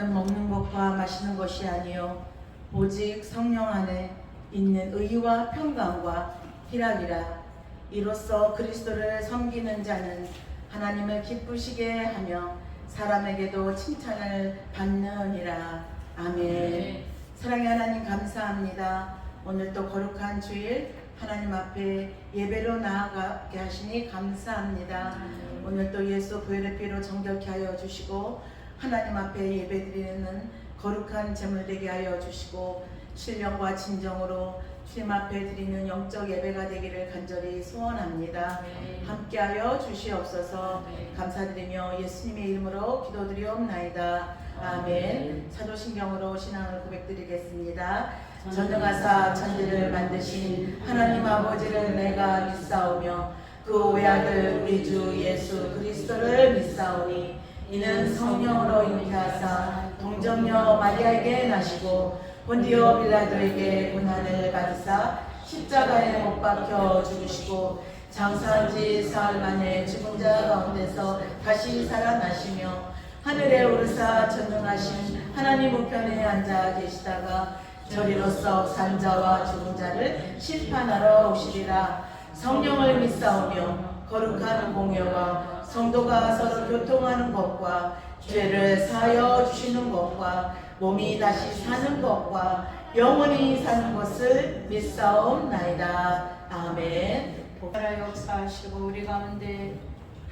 구원은 먹는 것과 마시는 것이 아니요 오직 성령 안에 있는 의와 평강과 희락이라. 이로써 그리스도를 섬기는 자는 하나님을 기쁘시게 하며 사람에게도 칭찬을 받느니라. 아멘. 사랑의 하나님, 감사합니다. 오늘 또 거룩한 주일 하나님 앞에 예배로 나아가게 하시니 감사합니다. 오늘 또 예수 보혈의 피로 정결케 하여 주시고 하나님 앞에 예배드리는 거룩한 제물 되게 하여 주시고 신령과 진정으로 주님 앞에 드리는 영적 예배가 되기를 간절히 소원합니다. 함께하여 주시옵소서. 감사드리며 예수님의 이름으로 기도드리옵나이다. 아멘. 사도신경으로 신앙을 고백드리겠습니다. 전능하사 천지를 만드신 하나님 아버지를 내가 믿사오며 그 외아들 우리 주 예수 그리스도를 믿사오니 이는 성령으로 잉태하사 동정녀 마리아에게 나시고 본디오 빌라도에게 고난을 받으사 십자가에 못 박혀 죽으시고 장사한 지 사흘 만에 죽은 자 가운데서 다시 살아나시며 하늘에 오르사 전능하신 하나님 우편에 앉아 계시다가 저리로서 산 자와 죽은 자를 심판하러 오시리라. 성령을 믿사오며 거룩한 공예와 성도가 서로 교통하는 것과 죄를 사하여 주시는 것과 몸이 다시 사는 것과 영원히 사는 것을 믿사옵나이다. 아멘. 나라 역사하시고 우리 가운데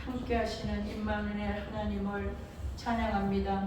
함께 하시는 임마누엘 하나님을 찬양합니다.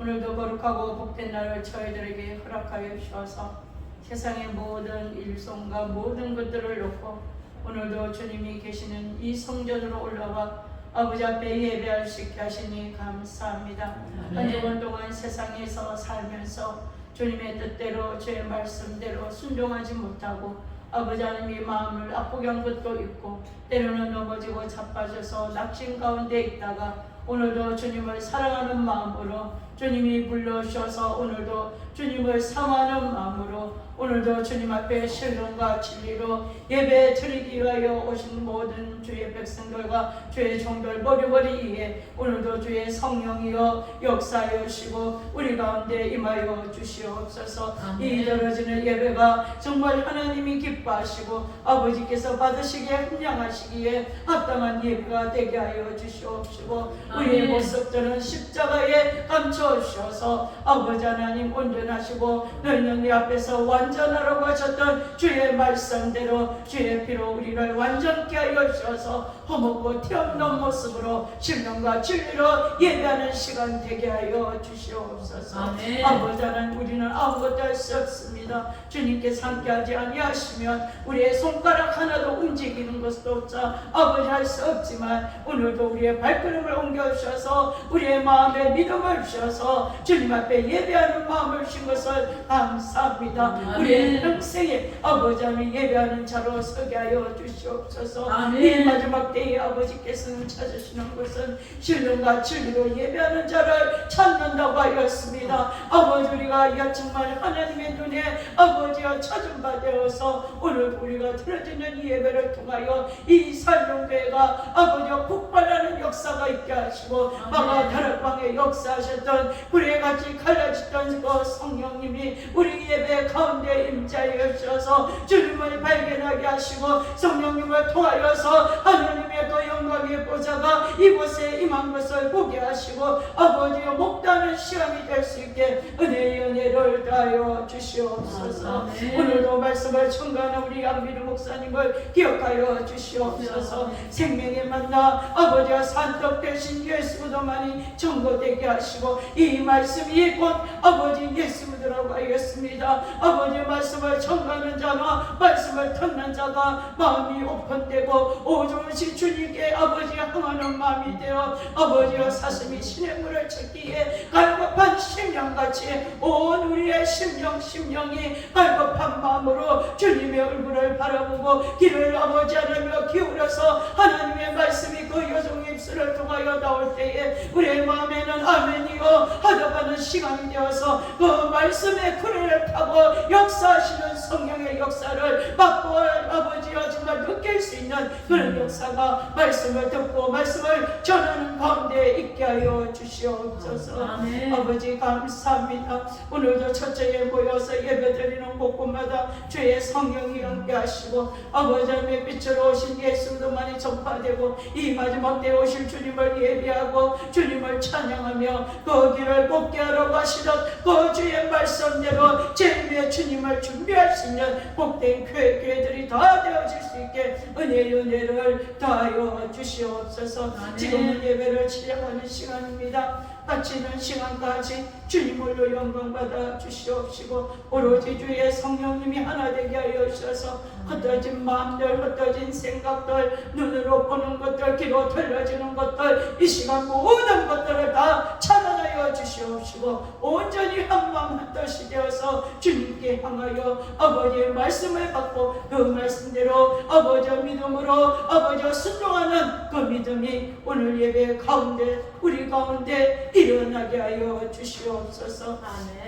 오늘도 거룩하고 복된 날을 저희들에게 허락하여 주셔서 세상의 모든 일손과 모든 것들을 놓고 오늘도 주님이 계시는 이 성전으로 올라와 아버지 앞에 예배할 수 있게 하시니 감사합니다. 한 주간 동안 세상에서 살면서 주님의 뜻대로 주의 말씀대로 순종하지 못하고 아버지 하나님의 마음을 아프게 한 것도 있고 때로는 넘어지고 자빠져서 낙심 가운데 있다가 오늘도 주님을 사랑하는 마음으로 주님이 불러주셔서 오늘도 주님을 사모하는 마음으로 오늘도 주님 앞에 신령과 진리로 예배 드리기 위하여 오신 모든 주의 백성들과 주의 종들 머리머리 위에 오늘도 주의 성령이여 역사하여 주시고 우리 가운데 임하여 주시옵소서. 이 떨어지는 예배가 정말 하나님이 기뻐하시고 아버지께서 받으시기에 합량하시기에 합당한 예배가 되게 하여 주시옵시고 우리의 모습들은 십자가에 감춰 주셔서 아버지 하나님 온전하시고 너희는 내 앞에서 완전하라고 하셨던 주의 말씀대로 주의 피로 우리를 완전케 하여 주셔서 허물고 튀어나온 모습으로 신령과 진리로 예배하는 시간 되게 하여 주시옵소서. 아멘. 아버지 하나님 우리는 아무것도 할 수 없습니다. 주님께서 함께하지 아니하시면 우리의 손가락 하나도 움직이는 것도 없자 아버지 할 수 없지만 오늘도 우리의 발걸음을 옮겨주셔서 우리의 마음에 믿음을 주셔서 주님 앞에 예배하는 마음을 주신 것을 감사합니다. 우리의 평생에 아버지 하나님 예배하는 자로 서게 하여 주시옵소서. 이 마지막 때에 아버지께서는 찾으시는 것은 신령과 진리로 예배하는 자를 찾는다고 하였습니다. 아버지 우리가 정말 하나님의 눈에 아버지와 찾은 바 되어서 오늘 우리가 드려지는 이 예배를 통하여 이 살롱교회가 아버지와 폭발하는 역사가 있게 하시고 마가 다락방에 역사하셨던 불에 같이 갈라졌던 그 성령님이 우리 예배 가운데 임자하여 주셔서 주님을 발견하게 하시고 성령님을 통하여서 하나님의 그 영광의 보좌가 이곳에 임한 것을 보게 하시고 아버지의 목다는 시간이 될 수 있게 은혜의 은혜를 더하여 주시옵소서. 오늘도 말씀을 청구하는 우리 양비르 목사님을 기억하여 주시옵소서. 생명의 만나 아버지와 산떡 되신 예수 그리스도만이 전거되게 하시고 이 말씀이 곧 아버지 예수 그리스도라고 하였습니다. 아버지의 말씀을 청구하는 자나 말씀을 듣는 자가 마음이 오픈되고 오조시 주님께 아버지 향하는 마음이 되어 아버지와 사슴이 신의 물을 찾기에 갈급한 심령같이 온 우리의 심령이 갈급한 마음으로 주님의 얼굴을 바라보고 귀를 아버지 하나며 기울여서 하나님의 말씀이 그 여종의 입술을 통하여 나올 때에 우리의 마음에는 아멘이요 하다가는 시간이 되어서 그 말씀의 구레를 타고 역사하시는 성령의 역사를 맛볼 아버지여 정말 감사가 느낄 수 있는 그런 역사가 말씀을 듣고 말씀을 전하는 가운데 있게 하여 주시옵소서. 아멘. 아버지 감사합니다. 오늘도 첫째에 모여서 예배드리는 곳곳마다 주의 성령이 함께 하시고 아버지 하나님의 빛으로 오신 예수도 많이 전파되고 이 마지막 때에 오실 주님을 예비하고 주님을 찬양하며 그 길을 곱게 하러 가시던 그 주의 말씀대로 제2의 주님을 준비할 수 있는 복된 교회들이 다 되어질 수 있게 은혜를 더하여 주시옵소서. 지금은 예배를 시작하는 시간입니다. 마치는 시간까지 주님으로 영광받아 주시옵시고 오로지 주의 성령님이 하나 되게 하여 주셔서 흩어진 마음들, 흩어진 생각들, 눈으로 보는 것들, 귀로 들려지는 것들, 이 시간 모든 것들을 다 차단하여 주시옵시고 온전히 한마음 한뜻이 되어서 주님께 향하여 아버지의 말씀을 받고 그 말씀대로 아버지의 믿음으로 아버지의 순종하는 그 믿음이 오늘 예배 가운데 우리 가운데 일어나게 하여 주시옵소서.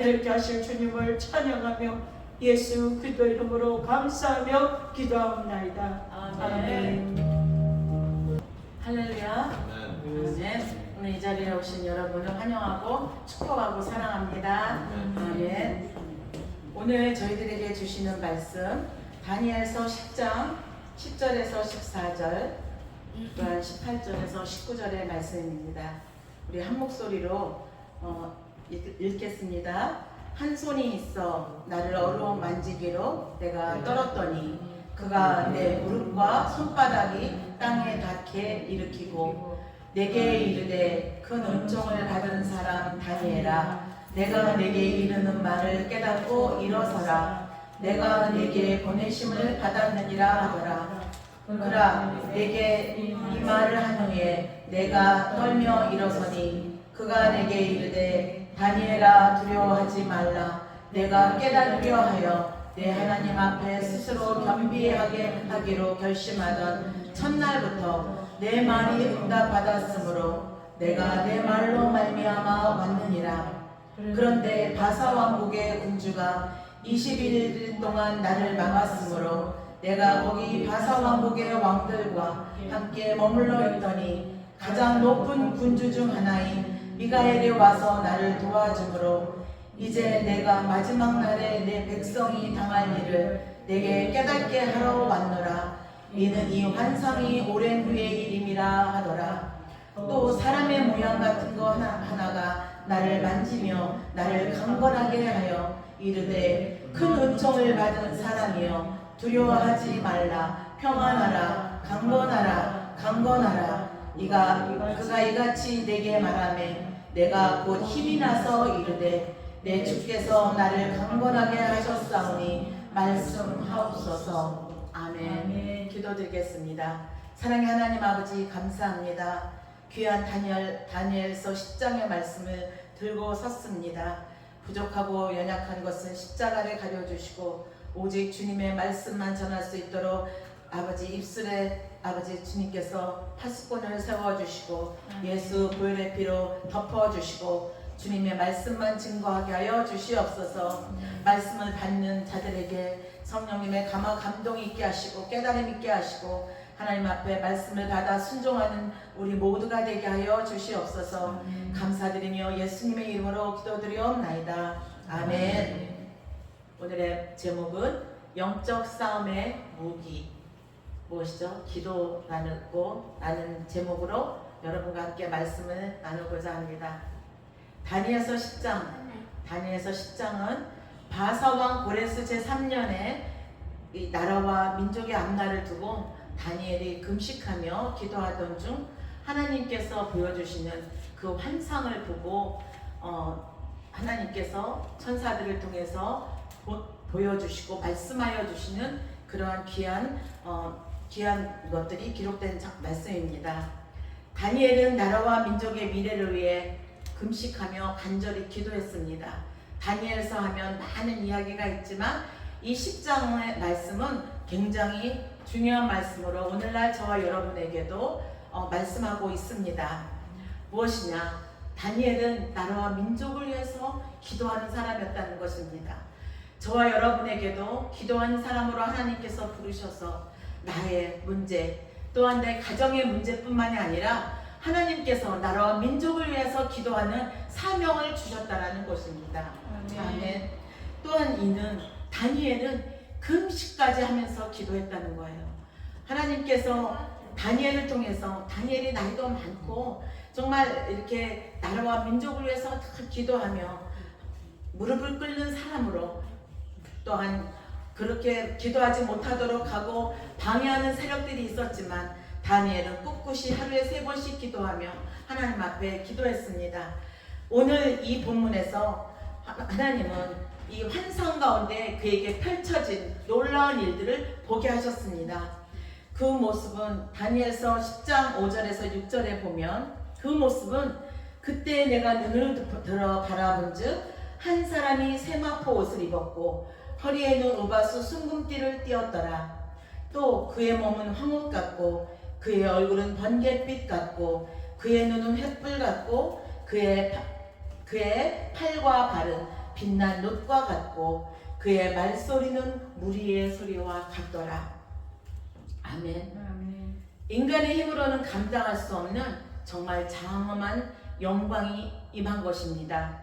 이렇게 하실 주님을 찬양하며 예수 그리스도 이름으로 감사하며 기도하옵나이다. 아멘. 할렐루야. 아멘. 오늘 이 자리에 오신 여러분을 환영하고 축복하고 사랑합니다. 아멘. 오늘 저희들에게 주시는 말씀 다니엘서 10장 10절에서 14절 또한 18절에서 19절의 말씀입니다. 우리 한 목소리로 읽겠습니다. 한 손이 있어 나를 어루만지기로 내가 떨었더니 그가 내 무릎과 손바닥이 땅에 닿게 일으키고 내게 이르되 큰 은총을 받은 사람 다니엘아 내가 내게 이르는 말을 깨닫고 일어서라 내가 내게 보내심을 받았느니라 하더라. 그라 내게 이 말을 한 후에 내가 떨며 일어서니 그가 내게 이르되 다니엘아 두려워하지 말라 내가 깨닫으려 하여 내 하나님 앞에 스스로 겸비하게 하기로 결심하던 첫날부터 내 말이 응답받았으므로 내가 내 말로 말미암아 왔느니라. 그런데 바사 왕국의 군주가 21일 동안 나를 막았으므로 내가 거기 바사 왕국의 왕들과 함께 머물러 있더니 가장 높은 군주 중 하나인 미가엘이 와서 나를 도와주므로 이제 내가 마지막 날에 내 백성이 당할 일을 내게 깨닫게 하러 왔노라. 이는 이 환상이 오랜 후의 일임이라 하더라. 또 사람의 모양 같은 거 하나가 나를 만지며 나를 강건하게 하여 이르되 큰 은총을 받은 사람이여 두려워하지 말라 평안하라 강건하라 그가 이같이 내게 말하매 내가 곧 힘이 나서 이르되 내 주께서 나를 강건하게 하셨사오니 말씀하옵소서. 아멘. 기도드리겠습니다. 사랑의 하나님 아버지 감사합니다. 귀한 다니엘서 10장의 말씀을 들고 섰습니다. 부족하고 연약한 것은 십자가를 가려주시고 오직 주님의 말씀만 전할 수 있도록 아버지 입술에 아버지 주님께서 파수꾼을 세워주시고 예수 보혈의 피로 덮어주시고 주님의 말씀만 증거하게 하여 주시옵소서. 말씀을 받는 자들에게 성령님의 감동이 있게 하시고 깨달음 있게 하시고 하나님 앞에 말씀을 받아 순종하는 우리 모두가 되게 하여 주시옵소서. 감사드리며 예수님의 이름으로 기도드리옵나이다. 아멘. 오늘의 제목은 영적 싸움의 무기 무엇이죠? 기도 나누는 제목으로 여러분과 함께 말씀을 나누고자 합니다. 다니엘서 10장은 바사왕 고레스 제3년에 이 나라와 민족의 앞날을 두고 다니엘이 금식하며 기도하던 중 하나님께서 보여주시는 그 환상을 보고 하나님께서 천사들을 통해서 보여주시고 말씀하여 주시는 그러한 귀한 것들이 기록된 말씀입니다. 다니엘은 나라와 민족의 미래를 위해 금식하며 간절히 기도했습니다. 다니엘서 하면 많은 이야기가 있지만 이 10장의 말씀은 굉장히 중요한 말씀으로 오늘날 저와 여러분에게도 말씀하고 있습니다. 무엇이냐? 다니엘은 나라와 민족을 위해서 기도하는 사람이었다는 것입니다. 저와 여러분에게도 기도하는 사람으로 하나님께서 부르셔서 나의 문제, 또한 내 가정의 문제뿐만이 아니라 하나님께서 나라와 민족을 위해서 기도하는 사명을 주셨다라는 것입니다. 아멘. 또한 이는 다니엘은 금식까지 하면서 기도했다는 거예요. 하나님께서 다니엘을 통해서, 다니엘이 나이도 많고 정말 이렇게 나라와 민족을 위해서 기도하며 무릎을 꿇는 사람으로, 또한 그렇게 기도하지 못하도록 하고 방해하는 세력들이 있었지만 다니엘은 꿋꿋이 하루에 3번씩 기도하며 하나님 앞에 기도했습니다. 오늘 이 본문에서 하나님은 이 환상 가운데 그에게 펼쳐진 놀라운 일들을 보게 하셨습니다. 그 모습은 다니엘서 10장 5절에서 6절에 보면, 그 모습은 그때 내가 눈을 들어 바라본 즉 한 사람이 세마포 옷을 입었고 허리에는 우바수 순금띠를 띠었더라. 또 그의 몸은 황옷 같고 그의 얼굴은 번갯빛 같고 그의 눈은 횃불 같고 그의 팔과 발은 빛난 놋과 같고 그의 말소리는 무리의 소리와 같더라. 아멘. 인간의 힘으로는 감당할 수 없는 정말 장엄한 영광이 임한 것입니다.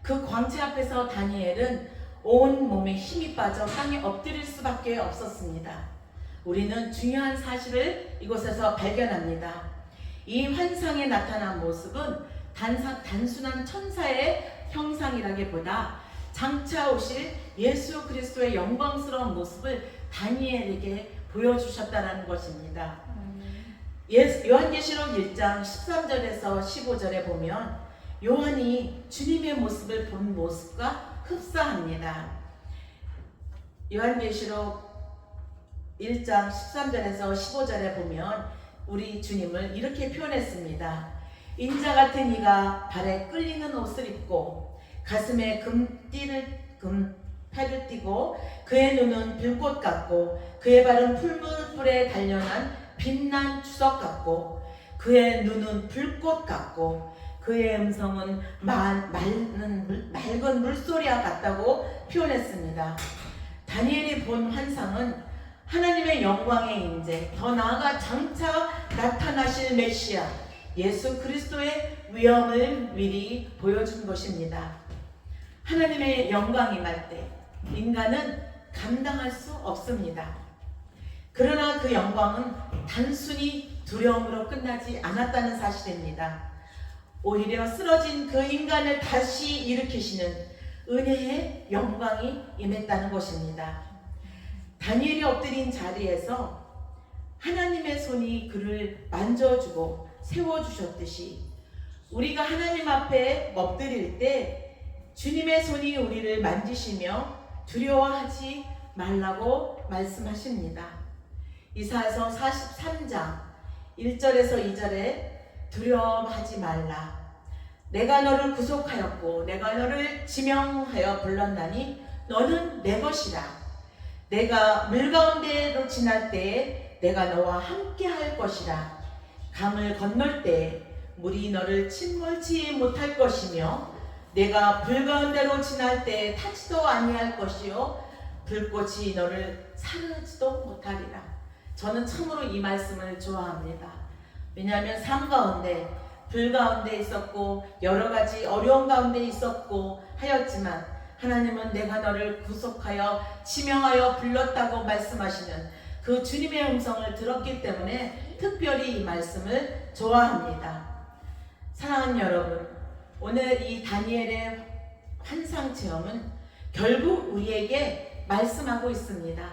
그 광채 앞에서 다니엘은 온 몸에 힘이 빠져 땅에 엎드릴 수밖에 없었습니다. 우리는 중요한 사실을 이곳에서 발견합니다. 이 환상에 나타난 모습은 단순한 천사의 형상이라기보다 장차 오실 예수 그리스도의 영광스러운 모습을 다니엘에게 보여주셨다는 것입니다. 요한계시록 1장 13절에서 15절에 보면 요한이 주님의 모습을 본 모습과 흡사합니다. 요한계시록 1장 13절에서 15절에 보면 우리 주님을 이렇게 표현했습니다. 인자 같은 이가 발에 끌리는 옷을 입고 가슴에 패를 띠고 그의 눈은 불꽃 같고 그의 발은 풀무불에 단련한 빛난 주석 같고 그의 눈은 불꽃 같고 그의 음성은 맑은 물소리와 같다고 표현했습니다. 다니엘이 본 환상은 하나님의 영광의 임재, 더 나아가 장차 나타나실 메시아 예수 그리스도의 위엄을 미리 보여준 것입니다. 하나님의 영광이 임할 때 인간은 감당할 수 없습니다. 그러나 그 영광은 단순히 두려움으로 끝나지 않았다는 사실입니다. 오히려 쓰러진 그 인간을 다시 일으키시는 은혜의 영광이 임했다는 것입니다. 다니엘이 엎드린 자리에서 하나님의 손이 그를 만져주고 세워주셨듯이 우리가 하나님 앞에 엎드릴 때 주님의 손이 우리를 만지시며 두려워하지 말라고 말씀하십니다. 이사야서 43장 1절에서 2절에 두려워하지 말라. 내가 너를 구속하였고 내가 너를 지명하여 불렀나니 너는 내 것이라. 내가 물 가운데로 지날 때에 내가 너와 함께 할 것이라. 강을 건널 때에 물이 너를 침몰치 못할 것이며 내가 불 가운데로 지날 때에 타지도 아니할 것이요 불꽃이 너를 사르지도 못하리라. 저는 참으로 이 말씀을 좋아합니다. 왜냐하면 삶 가운데 불 가운데 있었고 여러 가지 어려운 가운데 있었고 하였지만 하나님은 내가 너를 구속하여 지명하여 불렀다고 말씀하시는 그 주님의 음성을 들었기 때문에 특별히 이 말씀을 좋아합니다. 사랑하는 여러분, 오늘 이 다니엘의 환상 체험은 결국 우리에게 말씀하고 있습니다.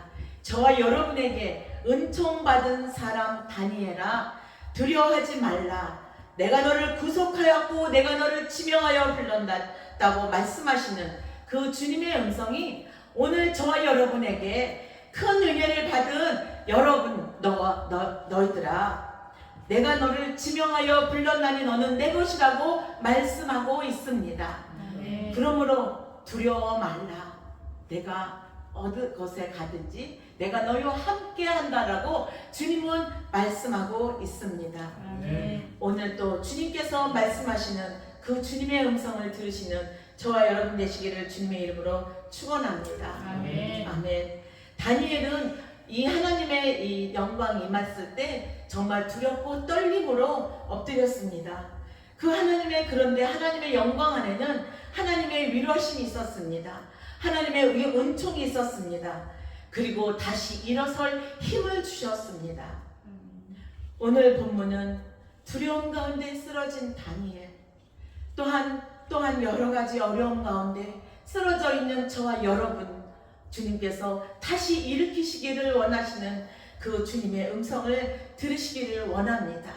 저와 여러분에게 은총받은 사람 다니엘아, 두려워하지 말라. 내가 너를 구속하였고 내가 너를 지명하여 불렀다고 말씀하시는 그 주님의 음성이 오늘 저와 여러분에게 큰 은혜를 받은 여러분, 너희들아, 내가 너를 지명하여 불렀나니 너는 내 것이라고 말씀하고 있습니다. 그러므로 두려워 말라. 내가 어느 곳에 가든지 내가 너희와 함께 한다라고 주님은 말씀하고 있습니다. 오늘 또 주님께서 말씀하시는 그 주님의 음성을 들으시는 저와 여러분 되시기를 주님의 이름으로 축원합니다. 아멘. 다니엘은 이 하나님의 이 영광이 임했을 때 정말 두렵고 떨림으로 엎드렸습니다. 그 하나님의 그런데 하나님의 영광 안에는 하나님의 위로하심이 있었습니다. 하나님의 은총이 있었습니다. 그리고 다시 일어설 힘을 주셨습니다. 오늘 본문은 두려움 가운데 쓰러진 다니엘, 또한 여러 가지 어려움 가운데 쓰러져 있는 저와 여러분, 주님께서 다시 일으키시기를 원하시는 그 주님의 음성을 들으시기를 원합니다.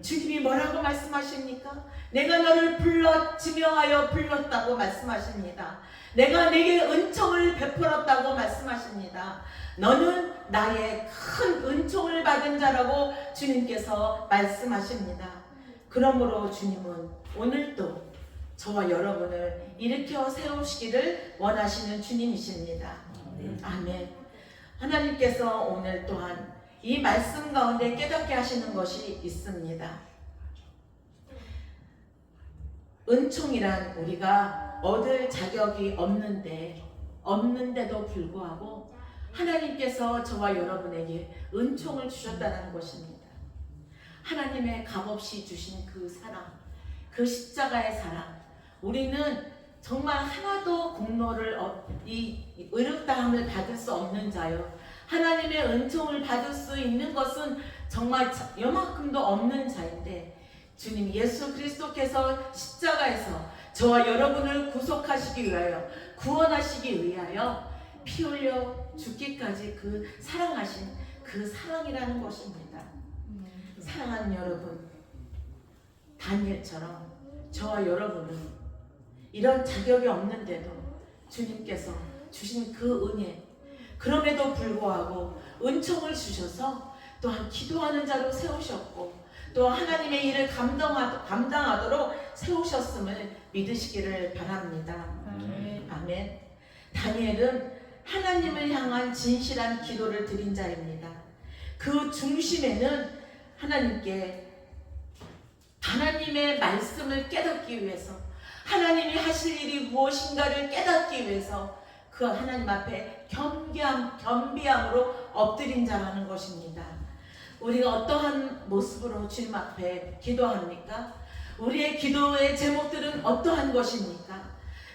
주님이 뭐라고 말씀하십니까? 내가 너를 불러 지명하여 불렀다고 말씀하십니다. 내가 내게 은총을 베풀었다고 말씀하십니다. 너는 나의 큰 은총을 받은 자라고 주님께서 말씀하십니다. 그러므로 주님은 오늘도 저와 여러분을 일으켜 세우시기를 원하시는 주님이십니다. 아멘. 하나님께서 오늘 또한 이 말씀 가운데 깨닫게 하시는 것이 있습니다. 은총이란 우리가 얻을 자격이 없는데도 불구하고 하나님께서 저와 여러분에게 은총을 주셨다는 것입니다. 하나님의 값없이 주신 그 사랑, 그 십자가의 사랑, 우리는 정말 하나도 공로를 이 의롭다함을 받을 수 없는 자요, 하나님의 은총을 받을 수 있는 것은 정말 요만큼도 없는 자인데, 주님 예수 그리스도께서 십자가에서 저와 여러분을 구속하시기 위하여, 구원하시기 위하여 피 흘려 죽기까지 그 사랑하신 그 사랑이라는 것입니다. 사랑하는 여러분, 다니엘처럼 저와 여러분은 이런 자격이 없는데도 주님께서 주신 그 은혜, 그럼에도 불구하고 은총을 주셔서 또한 기도하는 자로 세우셨고, 또 하나님의 일을 감당하도록 세우셨음을 믿으시기를 바랍니다. 아멘. 다니엘은 하나님을 향한 진실한 기도를 드린 자입니다. 그 중심에는 하나님의 말씀을 깨닫기 위해서, 하나님이 하실 일이 무엇인가를 깨닫기 위해서 그 하나님 앞에 겸비함으로 엎드린 자라는 것입니다. 우리가 어떠한 모습으로 주님 앞에 기도합니까? 우리의 기도의 제목들은 어떠한 것입니까?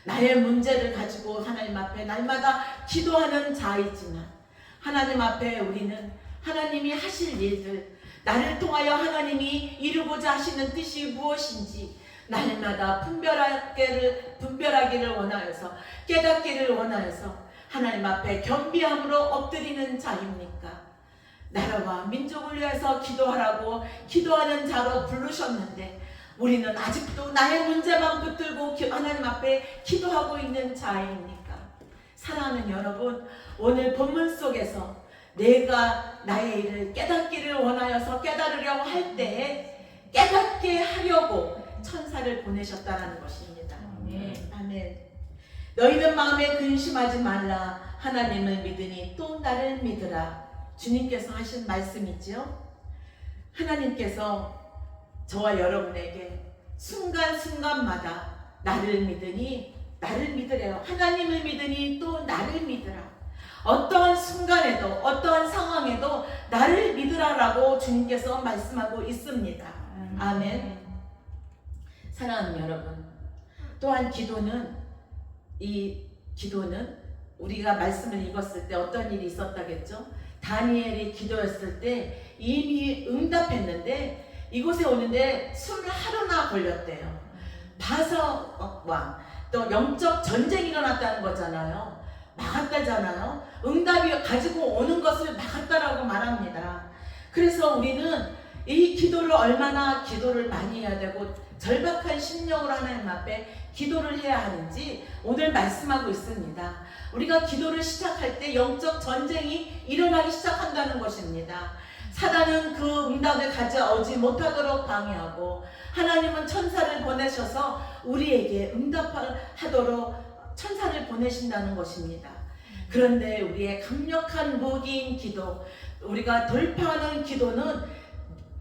나의 문제를 가지고 하나님 앞에 날마다 기도하는 자이지만, 하나님 앞에 우리는 하나님이 하실 일들, 나를 통하여 하나님이 이루고자 하시는 뜻이 무엇인지 날마다 분별하기를 원하여서, 깨닫기를 원하여서 하나님 앞에 겸비함으로 엎드리는 자입니까? 나라와 민족을 위해서 기도하라고 기도하는 자로 부르셨는데 우리는 아직도 나의 문제만 붙들고 하나님 앞에 기도하고 있는 자입니까? 사랑하는 여러분, 오늘 본문 속에서 내가 나의 일을 깨닫기를 원하여서 깨달으려고 할 때에 깨닫게 하려고 천사를 보내셨다는 것입니다. 아멘. 너희는 마음에 근심하지 말라. 하나님을 믿으니 또 나를 믿으라. 주님께서 하신 말씀이죠. 하나님께서 저와 여러분에게 순간순간마다 나를 믿으니 나를 믿으래요. 하나님을 믿으니 또 나를 믿으라. 어떠한 순간에도 어떠한 상황에도 나를 믿으라라고 주님께서 말씀하고 있습니다. 아멘. 사랑하는 여러분, 또한 기도는 우리가 말씀을 읽었을 때 어떤 일이 있었다겠죠? 다니엘이 기도했을 때 이미 응답했는데 이곳에 오는데 20하루나 걸렸대요. 바사 왕, 또 영적 전쟁이 일어났다는 거잖아요. 막았다잖아요. 응답이 가지고 오는 것을 막았다라고 말합니다. 그래서 우리는 이 기도를 얼마나 기도를 많이 해야 되고 절박한 심령으로 하나님 앞에 기도를 해야 하는지 오늘 말씀하고 있습니다. 우리가 기도를 시작할 때 영적 전쟁이 일어나기 시작한다는 것입니다. 사단은 그 응답을 가져오지 못하도록 방해하고, 하나님은 천사를 보내셔서 우리에게 응답하도록 천사를 보내신다는 것입니다. 그런데 우리의 강력한 무기인 기도, 우리가 돌파하는 기도는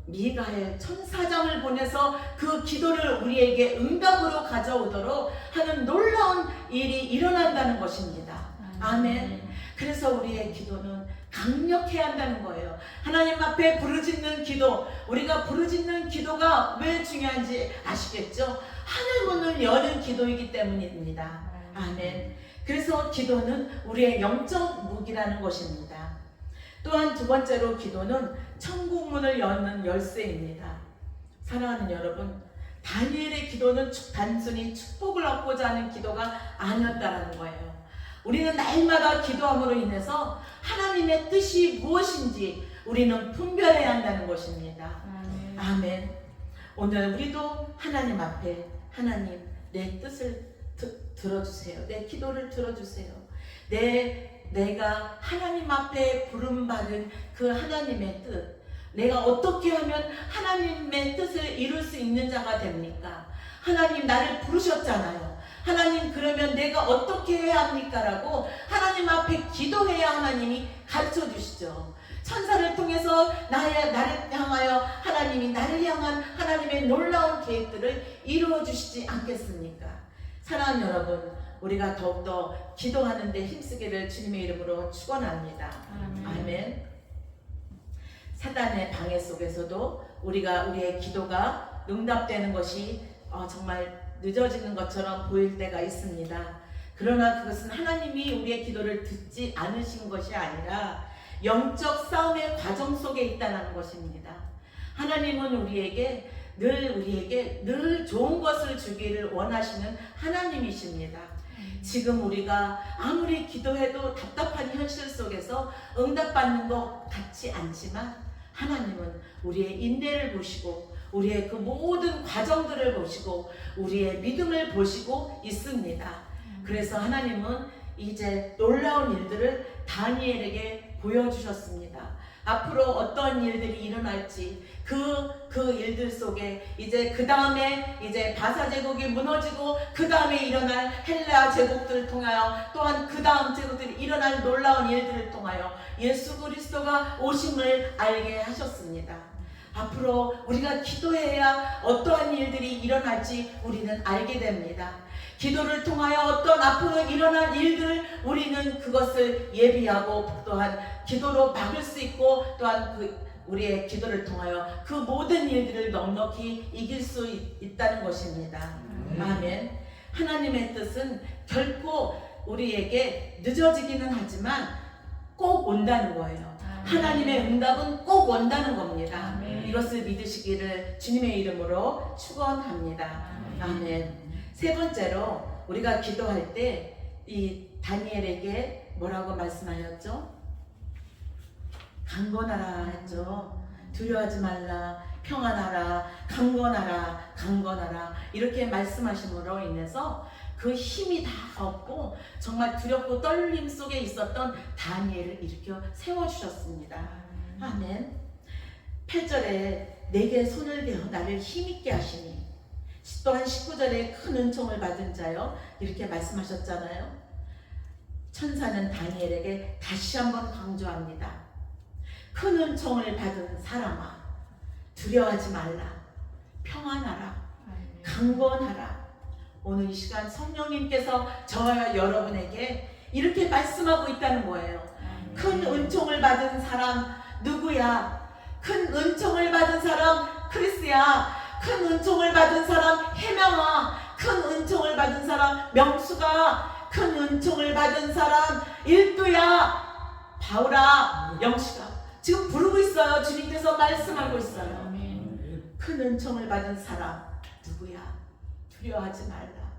미가엘 천사장을 보내서 그 기도를 우리에게 응답으로 가져오도록 하는 놀라운 일이 일어난다는 것입니다. 아멘. 그래서 우리의 기도는 강력해야 한다는 거예요. 하나님 앞에 부르짖는 기도, 우리가 부르짖는 기도가 왜 중요한지 아시겠죠? 하늘 문을 여는 기도이기 때문입니다. 아멘. 그래서 기도는 우리의 영적 무기라는 것입니다. 또한 두 번째로 기도는 천국 문을 여는 열쇠입니다. 사랑하는 여러분, 다니엘의 기도는 단순히 축복을 얻고자 하는 기도가 아니었다는 거예요. 우리는 날마다 기도함으로 인해서 하나님의 뜻이 무엇인지 우리는 분별해야 한다는 것입니다. 아멘. 오늘 우리도 하나님 앞에, 하나님 내 뜻을 들어주세요. 내 기도를 들어주세요. 내가 하나님 앞에 부름받은 그 하나님의 뜻, 내가 어떻게 하면 하나님의 뜻을 이룰 수 있는 자가 됩니까? 하나님 나를 부르셨잖아요. 하나님 그러면 내가 어떻게 해야 합니까? 라고 하나님 앞에 기도해야 하나님이 가르쳐 주시죠. 천사를 통해서 나를 향하여 하나님이 나를 향한 하나님의 놀라운 계획들을 이루어 주시지 않겠습니까? 사랑하는 여러분, 우리가 더욱더 기도하는 데 힘쓰기를 주님의 이름으로 축원합니다. 아멘. 사단의 방해 속에서도 우리의 기도가 응답되는 것이 정말 늦어지는 것처럼 보일 때가 있습니다. 그러나 그것은 하나님이 우리의 기도를 듣지 않으신 것이 아니라 영적 싸움의 과정 속에 있다는 것입니다. 하나님은 우리에게 늘 좋은 것을 주기를 원하시는 하나님이십니다. 지금 우리가 아무리 기도해도 답답한 현실 속에서 응답받는 것 같지 않지만 하나님은 우리의 인내를 보시고 우리의 그 모든 과정들을 보시고 우리의 믿음을 보시고 있습니다. 그래서 하나님은 이제 놀라운 일들을 다니엘에게 보여주셨습니다. 앞으로 어떤 일들이 일어날지 그 일들 속에 이제 그 다음에 이제 바사 제국이 무너지고 그 다음에 일어날 헬라 제국들을 통하여 또한 그 다음 제국들이 일어날 놀라운 일들을 통하여 예수 그리스도가 오심을 알게 하셨습니다. 앞으로 우리가 기도해야 어떠한 일들이 일어날지 우리는 알게 됩니다. 기도를 통하여 어떤 앞으로 일어날 일들 우리는 그것을 예비하고 또한 기도로 막을 수 있고 또한 우리의 기도를 통하여 그 모든 일들을 넉넉히 이길 수 있다는 것입니다. 아멘. 하나님의 뜻은 결코 우리에게 늦어지기는 하지만 꼭 온다는 거예요. 하나님의 응답은 꼭 온다는 겁니다. 이것을 믿으시기를 주님의 이름으로 축원합니다. 아멘. 세 번째로 우리가 기도할 때 이 다니엘에게 뭐라고 말씀하셨죠? 강건하라 했죠. 두려워하지 말라, 평안하라, 강건하라 이렇게 말씀하심으로 인해서 그 힘이 다 없고 정말 두렵고 떨림 속에 있었던 다니엘을 일으켜 세워주셨습니다. 아멘. 8절에 내게 손을 대어 나를 힘있게 하시니 또한 19절에 큰 은총을 받은 자요 이렇게 말씀하셨잖아요. 천사는 다니엘에게 다시 한번 강조합니다. 큰 은총을 받은 사람아 두려워하지 말라, 평안하라, 강건하라. 오늘 이 시간 성령님께서 저와 여러분에게 이렇게 말씀하고 있다는 거예요. 큰 은총을 받은 사람 누구야? 큰 은총을 받은 사람 크리스야. 큰 은총을 받은 사람 해명아. 큰 은총을 받은 사람 명수가. 큰 은총을 받은 사람 일두야, 바울아, 영시가. 지금 부르고 있어요. 주님께서 말씀하고 있어요. 큰 은총을 받은 사람 누구야? 두려워하지 말라.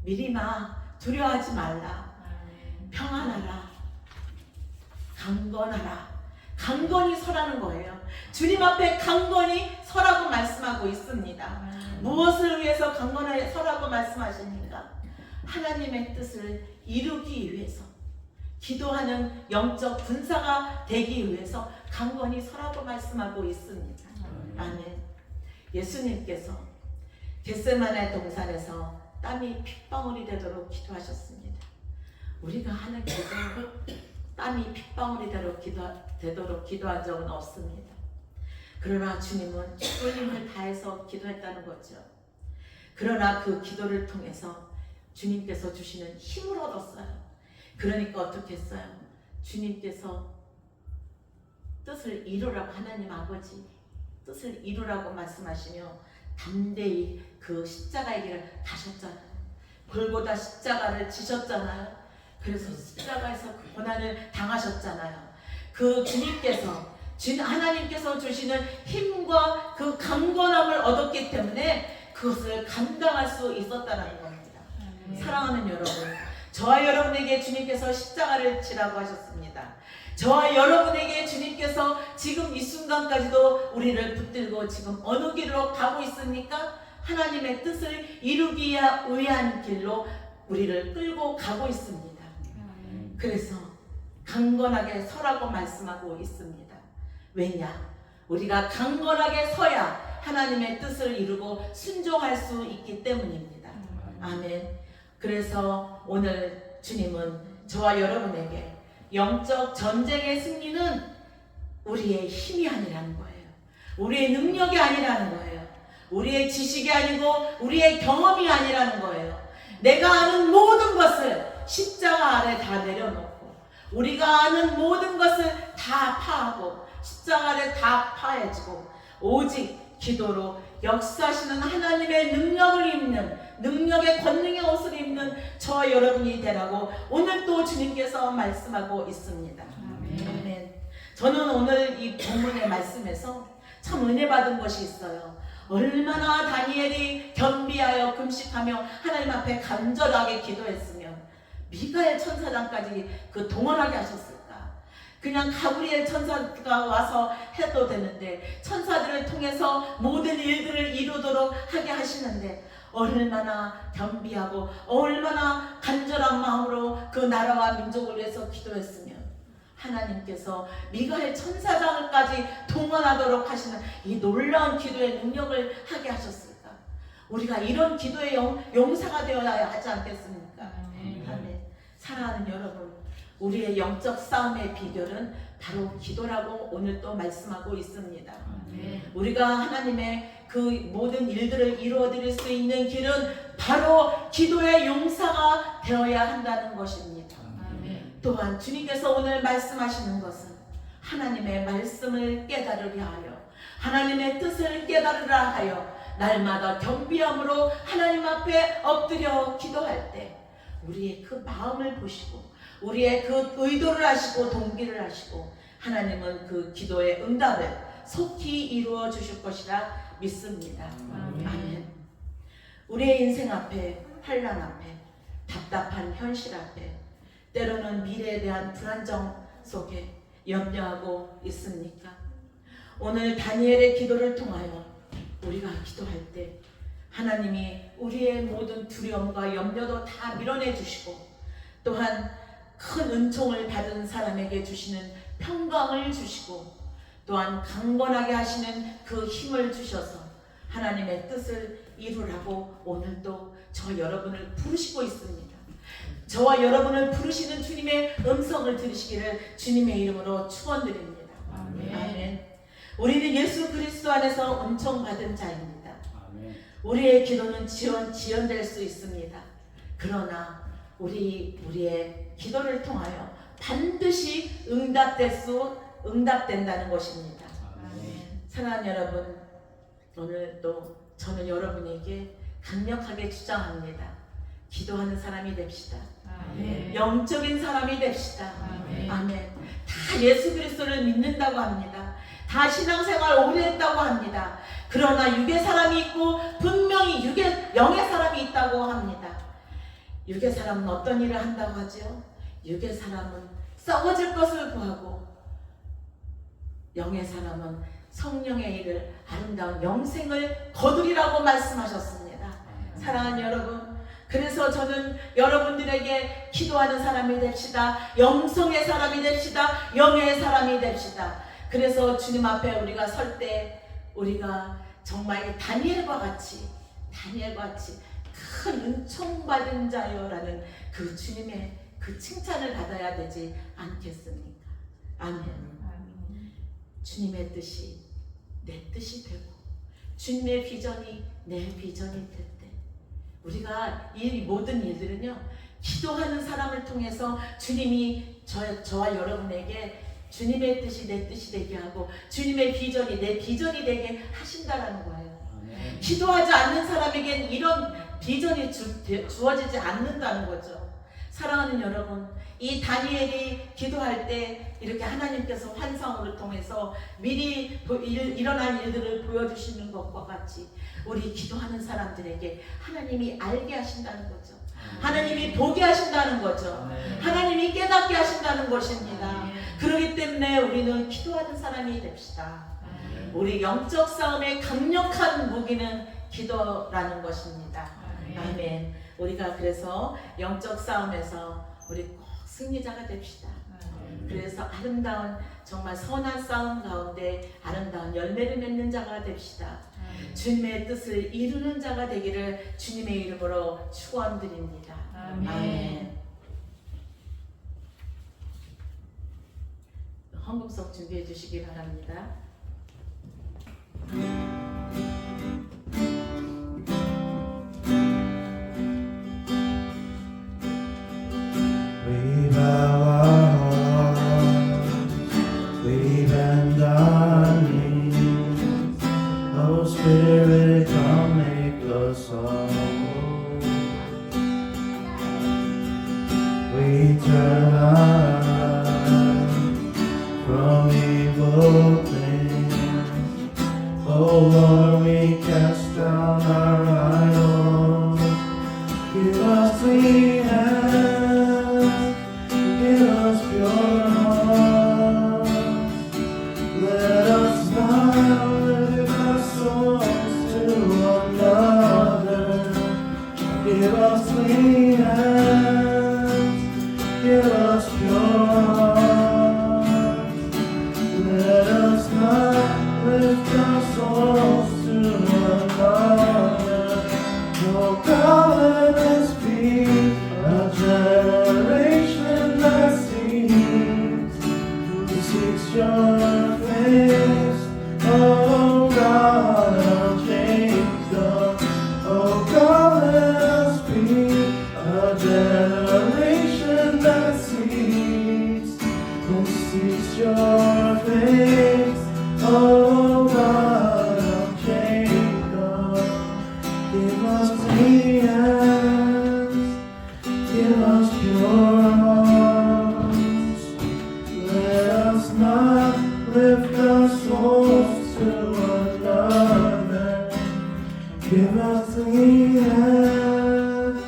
미리마 두려워하지 말라. 평안하라, 강건하라. 강건히 서라는 거예요. 주님 앞에 강건히 서라고 말씀하고 있습니다. 무엇을 위해서 강건하게 서라고 말씀하십니까? 하나님의 뜻을 이루기 위해서, 기도하는 영적 군사가 되기 위해서 강건히 서라고 말씀하고 있습니다. 아멘. 예수님께서 겟세마네 동산에서 땀이 핏방울이 되도록 기도하셨습니다. 우리가 하는 기도, 땀이 핏방울이 되도록 기도한 적은 없습니다. 그러나 주님은 죽을 힘을 다해서 기도했다는 거죠. 그러나 그 기도를 통해서 주님께서 주시는 힘을 얻었어요. 그러니까 어떻게 했어요? 주님께서 뜻을 이루라고, 하나님 아버지 뜻을 이루라고 말씀하시며 담대히 그 십자가의 길을 가셨잖아요. 골고다 십자가를 지셨잖아요. 그래서 십자가에서 그 고난을 당하셨잖아요. 그 주님께서, 하나님께서 주시는 힘과 그 강건함을 얻었기 때문에 그것을 감당할 수 있었다는 겁니다. 사랑하는 여러분, 저와 여러분에게 주님께서 십자가를 지라고 하셨습니다. 저와 여러분에게 주님께서 지금 이 순간까지도 우리를 붙들고 지금 어느 길로 가고 있습니까? 하나님의 뜻을 이루기 위한 길로 우리를 끌고 가고 있습니다. 그래서 강건하게 서라고 말씀하고 있습니다. 왜냐? 우리가 강건하게 서야 하나님의 뜻을 이루고 순종할 수 있기 때문입니다. 아멘. 그래서 오늘 주님은 저와 여러분에게 영적 전쟁의 승리는 우리의 힘이 아니라는 거예요. 우리의 능력이 아니라는 거예요. 우리의 지식이 아니고 우리의 경험이 아니라는 거예요. 내가 아는 모든 것을 십자가 아래 다 내려놓고 우리가 아는 모든 것을 다 파하고 십자가 아래 다 파해지고 오직 기도로 역사하시는 하나님의 능력을 입는, 능력의 권능의 옷을 입는 저와 여러분이 되라고 오늘 또 주님께서 말씀하고 있습니다. 아멘. 저는 오늘 이 본문의 말씀에서 참 은혜 받은 것이 있어요. 얼마나 다니엘이 겸비하여 금식하며 하나님 앞에 간절하게 기도했으면 미가엘 천사장까지 그 동원하게 하셨을까? 그냥 가브리엘 천사가 와서 해도 되는데 천사들을 통해서 모든 일들을 이루도록 하게 하시는데 얼마나 겸비하고 얼마나 간절한 마음으로 그 나라와 민족을 위해서 기도했으면 하나님께서 미가엘 천사장을까지 동원하도록 하시는 이 놀라운 기도의 능력을 하게 하셨을까? 우리가 이런 기도의 용사가 되어야 하지 않겠습니까? 아멘. 사랑하는 여러분, 우리의 영적 싸움의 비결은 바로 기도라고 오늘 또 말씀하고 있습니다. 우리가 하나님의 그 모든 일들을 이루어드릴 수 있는 길은 바로 기도의 용사가 되어야 한다는 것입니다. 또한 주님께서 오늘 말씀하시는 것은 하나님의 말씀을 깨달으려 하여 하나님의 뜻을 깨달으라 하여 날마다 겸비함으로 하나님 앞에 엎드려 기도할 때 우리의 그 마음을 보시고 우리의 그 의도를 아시고 동기를 아시고 하나님은 그 기도의 응답을 속히 이루어 주실 것이라 믿습니다. 아멘. 우리의 인생 앞에, 환난 앞에, 답답한 현실 앞에, 때로는 미래에 대한 불안정 속에 염려하고 있습니까? 오늘 다니엘의 기도를 통하여 우리가 기도할 때 하나님이 우리의 모든 두려움과 염려도 다 밀어내 주시고 또한 큰 은총을 받은 사람에게 주시는 평강을 주시고 또한 강건하게 하시는 그 힘을 주셔서 하나님의 뜻을 이루라고 오늘도 저 여러분을 부르시고 있습니다. 저와 여러분을 부르시는 주님의 음성을 들으시기를 주님의 이름으로 축원드립니다. 아멘. 우리는 예수 그리스도 안에서 은총 받은 자입니다. 아멘. 우리의 기도는 지연될 수 있습니다. 그러나 우리의 기도를 통하여 반드시 응답된다는 것입니다. 아멘. 사랑하는 여러분, 오늘 또 저는 여러분에게 강력하게 주장합니다. 기도하는 사람이 됩시다. 아멘. 영적인 사람이 됩시다. 아멘. 아멘. 다 예수 그리스도를 믿는다고 합니다. 다 신앙생활 오래 했다고 합니다. 그러나 육의 사람이 있고 분명히 영의 사람이 있다고 합니다. 육의 사람은 어떤 일을 한다고 하죠? 육의 사람은 썩어질 것을 구하고 영의 사람은 성령의 일을 아름다운 영생을 거두리라고 말씀하셨습니다. 사랑하는 여러분, 그래서 저는 여러분들에게 기도하는 사람이 됩시다. 영성의 사람이 됩시다. 영의 사람이 됩시다. 그래서 주님 앞에 우리가 설 때 우리가 정말 다니엘과 같이 큰 은총 받은 자여라는 그 주님의 그 칭찬을 받아야 되지 않겠습니까? 아멘. 주님의 뜻이 내 뜻이 되고 주님의 비전이 내 비전이 될 때 우리가 이 모든 일들은요 기도하는 사람을 통해서 주님이 저와 여러분에게 주님의 뜻이 내 뜻이 되게 하고 주님의 비전이 내 비전이 되게 하신다라는 거예요. 기도하지 않는 사람에겐 이런 비전이 주어지지 않는다는 거죠. 사랑하는 여러분, 이 다니엘이 기도할 때 이렇게 하나님께서 환상으로 통해서 미리 일어날 일들을 보여주시는 것과 같이 우리 기도하는 사람들에게 하나님이 알게 하신다는 거죠. 하나님이 보게 하신다는 거죠. 하나님이 깨닫게 하신다는 것입니다. 그렇기 때문에 우리는 기도하는 사람이 됩시다. 우리 영적 싸움의 강력한 무기는 기도라는 것입니다. 아멘. 우리가 그래서 영적 싸움에서 우리 꼭 승리자가 됩시다. 그래서 아름다운 정말 선한 싸움 가운데 아름다운 열매를 맺는 자가 됩시다. 주님의 뜻을 이루는 자가 되기를 주님의 이름으로 축원드립니다. 아멘. 헌금석 준비해 주시기 바랍니다. We bow our hearts, we bend our knees. Oh Spirit, come make us whole. We turn our eyes from evil things. Oh Lord, we cast down our idols. Give us clean hands, give us pure hearts. Let us not lift our souls to another. Give us clean hands, give us pure hearts. Let us not lift our souls to another. Oh God, let us be a generation that seeks your face. Oh God of Jacob, oh God, let us be a generation that seeks your face. Oh God of Jacob, give us clean hands, give us pure hearts. Let us not lift our souls to another. Give us clean hands,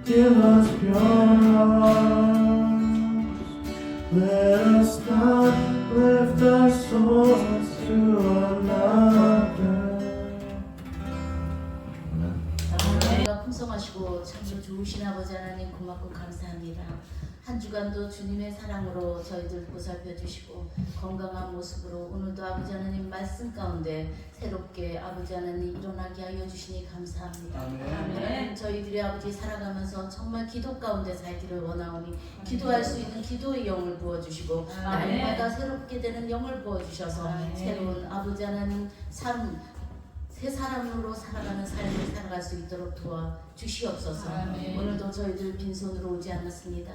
give us pure hearts. Let us not lift our souls to another. 우리가 풍성하시고 참으로 좋으신 아버지 하나님 고맙고 감사합니다. 한 주간도 주님의 사랑으로 저희들 보살펴 주시고 건강한 모습으로 오늘도 아버지 하나님 말씀 가운데 새롭게 아버지 하나님 일어나게 하여 주시니 감사합니다. 아멘. 저희들이 아버지 살아가면서 정말 기도 가운데 살기를 원하오니 기도할 수 있는 기도의 영을 부어주시고 날마다 새롭게 되는 영을 부어주셔서 새로운 아버지 하나님 삶 새 사람으로 살아가는 삶을 살아갈 수 있도록 도와 주시옵소서. 오늘도 저희들 빈손으로 오지 않았습니다.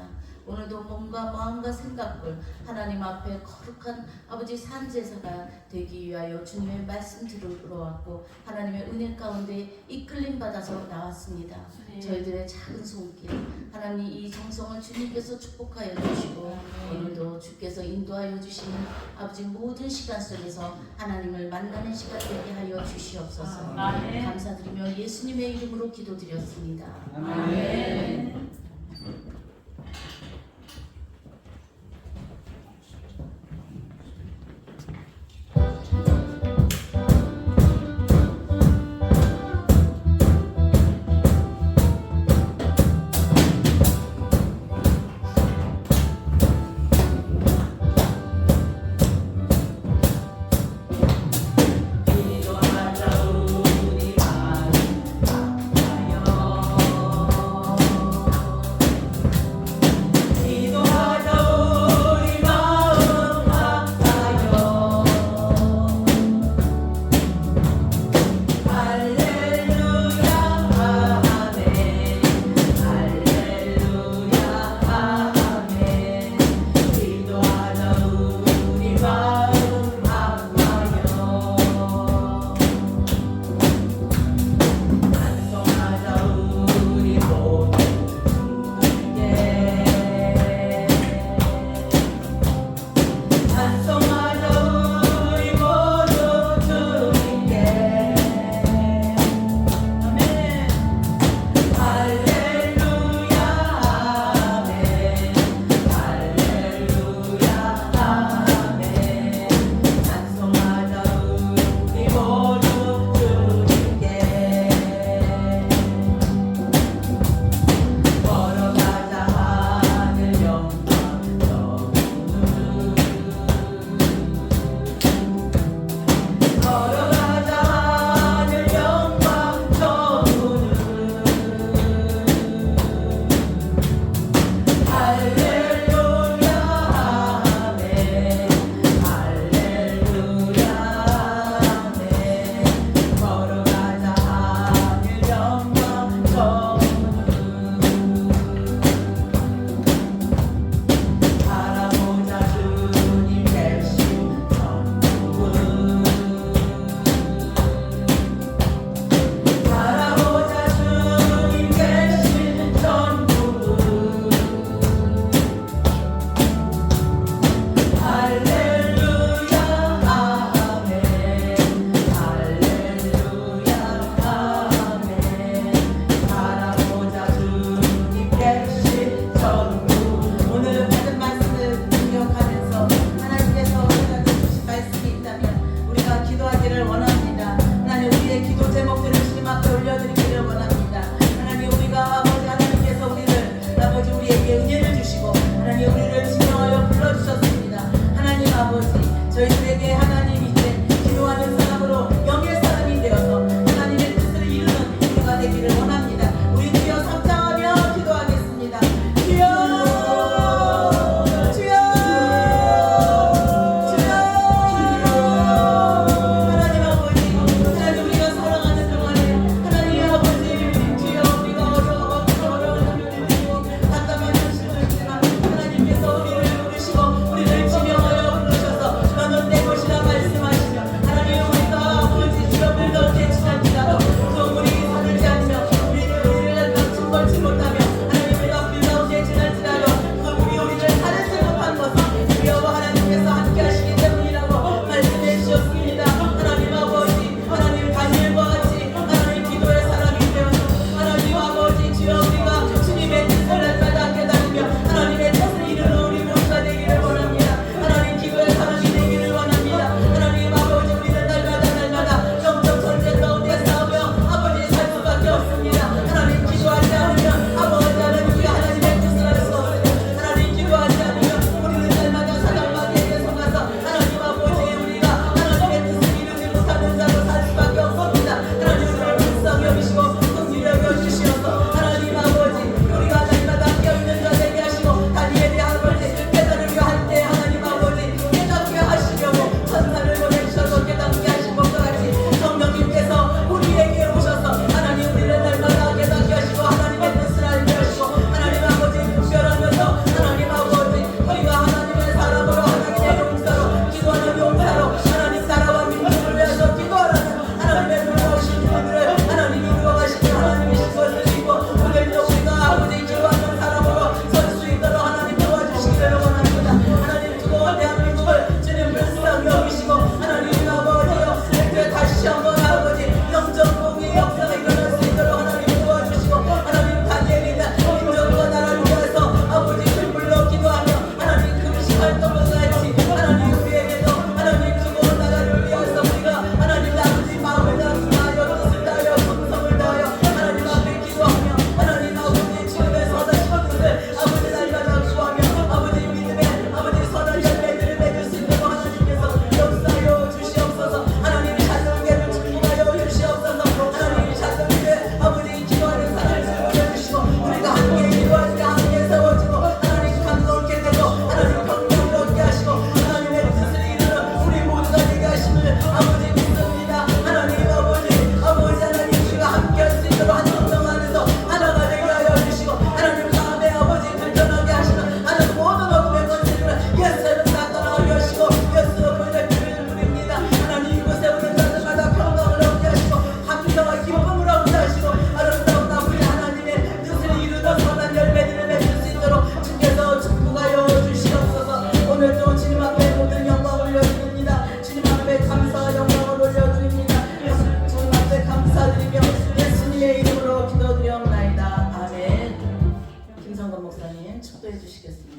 오늘도 몸과 마음과 생각을 하나님 앞에 거룩한 아버지 산제사가 되기 위하여 주님의 말씀 들으러 왔고 하나님의 은혜 가운데 이끌림 받아서 나왔습니다. 저희들의 작은 손길 하나님 이 정성을 주님께서 축복하여 주시고 오늘도 주께서 인도하여 주시는 아버지 모든 시간 속에서 하나님을 만나는 시간 되게 하여 주시옵소서. 감사드리며 예수님의 이름으로 기도드렸습니다. 아멘. 기도하자 우리 마음 다하여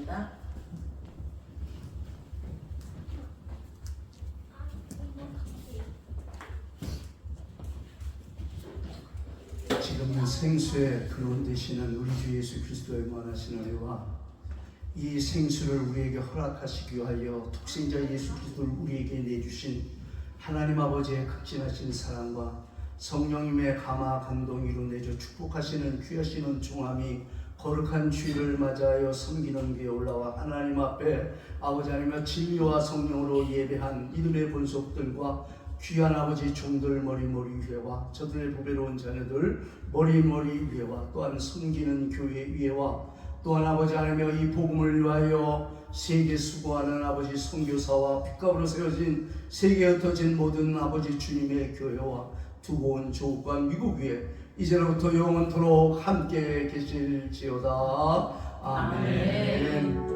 기도합니다. 지금 생수의 근원 되시는 우리 주 예수 그리스도의 무한하신 은혜와 이 생수를 우리에게 허락하시기 위하여 독생자 예수 그리스도를 우리에게 내주신 하나님 아버지의 극진하신 사랑과 성령님의 감화 감동으로 내줘 축복하시는 귀하시는 종함이 거룩한 주일을 맞아하여 섬기는 게 올라와 하나님 앞에 아버지 하나님의 진리와 성령으로 예배한 이들의 본속들과 귀한 아버지 종들 머리머리 위에와 저들의 보배로운 자녀들 머리머리 위에와 또한 섬기는 교회 위에와 또한 아버지 하나님의 이 복음을 위하여 세계 수고하는 아버지 선교사와 핏값으로 세워진 세계에 흩어진 모든 아버지 주님의 교회와 두고 온 조국과 미국 위에 이제로부터 영원토록 함께 계실지어다. 아멘.